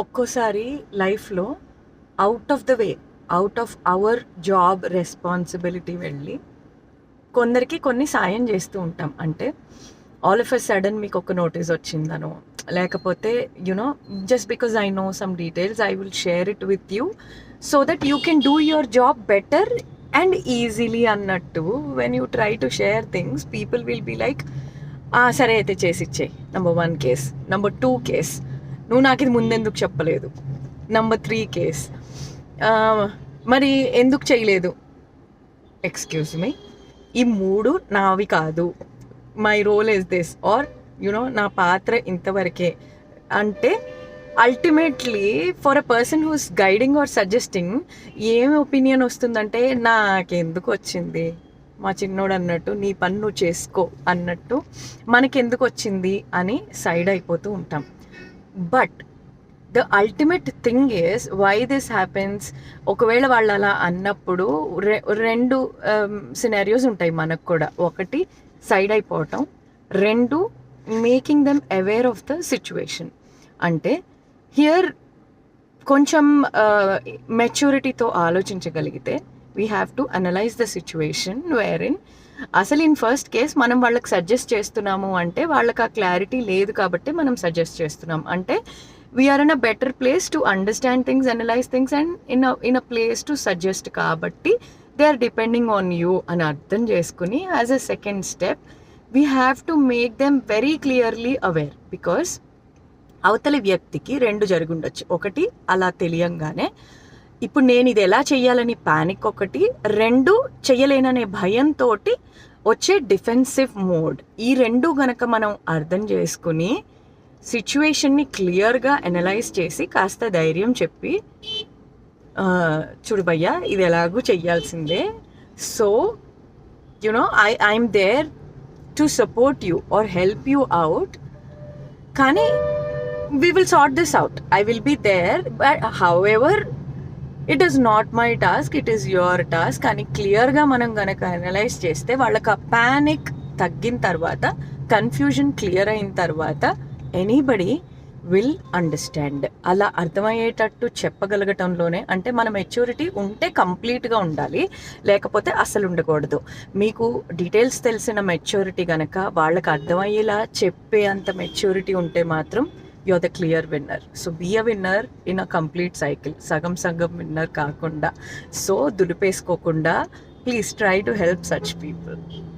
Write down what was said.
ఒక్కోసారి లైఫ్లో out of the way, out of our job responsibility వెళ్ళి కొందరికి కొన్ని సాయం చేస్తూ ఉంటాం. అంటే ఆల్ ఆఫ్ ఎ సడన్ మీకు ఒక నోటీస్ వచ్చిందనో, లేకపోతే you know just because I know some details I will share it with you so that you can do your job better and easily అన్నట్టు. When you try to share things people will be like, సరే అయితే చేసి ఇచ్చేయి. Number 1 case. Number 2 case, నువ్వు నాకు ఇది ముందెందుకు చెప్పలేదు. Number 3 case, మరి ఎందుకు చేయలేదు. ఎక్స్క్యూజ్ మీ, ఈ 3 నావి కాదు, my role is this, or you know నా పాత్ర ఇంతవరకే అంటే ultimately for a person who's guiding or suggesting ఏమి ఒపీనియన్ వస్తుందంటే, నాకెందుకు వచ్చింది, మా చిన్నోడు అన్నట్టు, నీ పని నువ్వు చేసుకో అన్నట్టు, మనకెందుకు వచ్చింది అని సైడ్ అయిపోతూ ఉంటాం. But the ultimate thing is why this happens. ఒకవేళ వాళ్ళు అలా అన్నప్పుడు రెండు సినారియోస్ ఉంటాయి మనకు కూడా. ఒకటి సైడ్ అయిపోవటం, 2 making them aware of the situation. అంటే హియర్ కొంచెం మెచ్యూరిటీతో ఆలోచించగలిగితే we have to analyse the situation where in అసలు ఇన్ ఫస్ట్ కేస్ మనం వాళ్ళకి సజెస్ట్ చేస్తున్నాము అంటే వాళ్ళకి ఆ క్లారిటీ లేదు కాబట్టి మనం సజెస్ట్ చేస్తున్నాం. అంటే we're in a better place to understand things, analyse things and in a place to suggest కాబట్టి they are depending on you అని అర్థం చేసుకుని as a second step we have to make them very clearly aware. Because అవతలి వ్యక్తికి 2 జరుగుండొచ్చు. ఒకటి అలా తెలియంగానే ఇప్పుడు నేను ఇది ఎలా చెయ్యాలని ప్యానిక్, ఒకటి 2 చెయ్యలేననే భయంతో వచ్చే డిఫెన్సివ్ మోడ్. ఈ 2 గనక మనం అర్థం చేసుకుని సిచ్యువేషన్ని క్లియర్గా అనలైజ్ చేసి కాస్త ధైర్యం చెప్పి, చూడు భయ్యా ఇది ఎలాగూ చెయ్యాల్సిందే, so you know I'm there to support you or help you out, కానీ we will sort this out. I will be there, but however it is not my task, it is your task అని క్లియర్గా మనం కనుక analyse చేస్తే వాళ్ళకి ఆ panic తగ్గిన తర్వాత, కన్ఫ్యూజన్ క్లియర్ అయిన తర్వాత ఎనీబడి విల్ అండర్స్టాండ్. అలా అర్థమయ్యేటట్టు చెప్పగలగటంలోనే, అంటే మన మెచ్యూరిటీ ఉంటే కంప్లీట్గా ఉండాలి, లేకపోతే అసలు ఉండకూడదు. మీకు డీటెయిల్స్ తెలిసిన మెచ్యూరిటీ కనుక వాళ్ళకి అర్థమయ్యేలా చెప్పే అంత మెచ్యూరిటీ ఉంటే మాత్రం you're the clear winner. So be a winner in a complete cycle. Sagam winner kaakunda. So దులిపేసుకోకుండా please try to help such people.